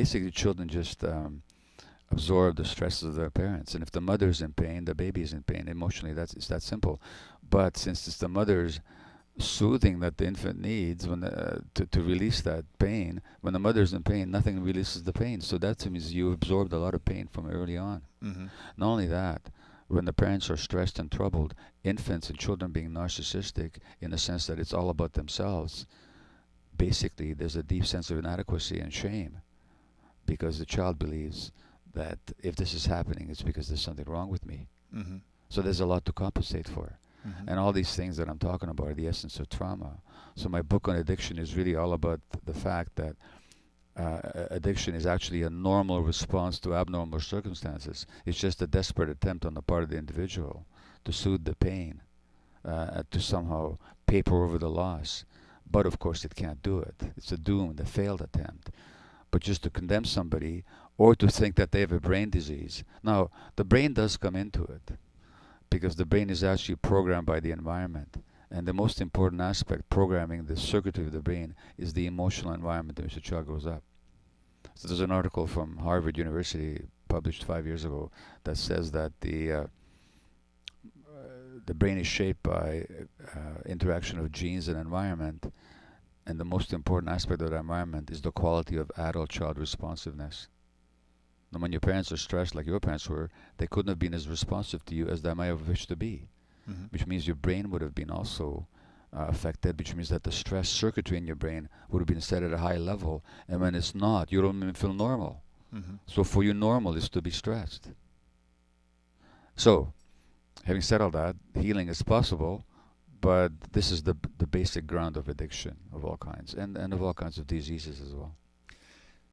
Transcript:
basically children just absorb the stresses of their parents. And if the mother's in pain, the baby is in pain. Emotionally, it's that simple. But since it's the mother's soothing that the infant needs to release that pain, when the mother's in pain, nothing releases the pain. So that means you absorbed a lot of pain from early on. Mm-hmm. Not only that, when the parents are stressed and troubled, infants and children being narcissistic in the sense that it's all about themselves, basically there's a deep sense of inadequacy and shame because the child believes that if this is happening, it's because there's something wrong with me. Mm-hmm. So there's a lot to compensate for. Mm-hmm. And all these things that I'm talking about are the essence of trauma. So my book on addiction is really all about the fact that addiction is actually a normal response to abnormal circumstances. It's just a desperate attempt on the part of the individual to soothe the pain, to somehow paper over the loss. But of course it can't do it. It's a doomed, a failed attempt. But just to condemn somebody or to think that they have a brain disease. Now, the brain does come into it because the brain is actually programmed by the environment. And the most important aspect, programming the circuitry of the brain, is the emotional environment in which the child grows up. So there's an article from Harvard University published 5 years ago that says that the brain is shaped by interaction of genes and environment, and the most important aspect of the environment is the quality of adult-child responsiveness. Now, when your parents are stressed like your parents were, they couldn't have been as responsive to you as they might have wished to be. Mm-hmm. Which means your brain would have been also affected, which means that the stress circuitry in your brain would have been set at a high level, and when it's not, you don't even feel normal. Mm-hmm. So for you, normal is to be stressed. So, having said all that, healing is possible, but this is the basic ground of addiction of all kinds, and of all kinds of diseases as well.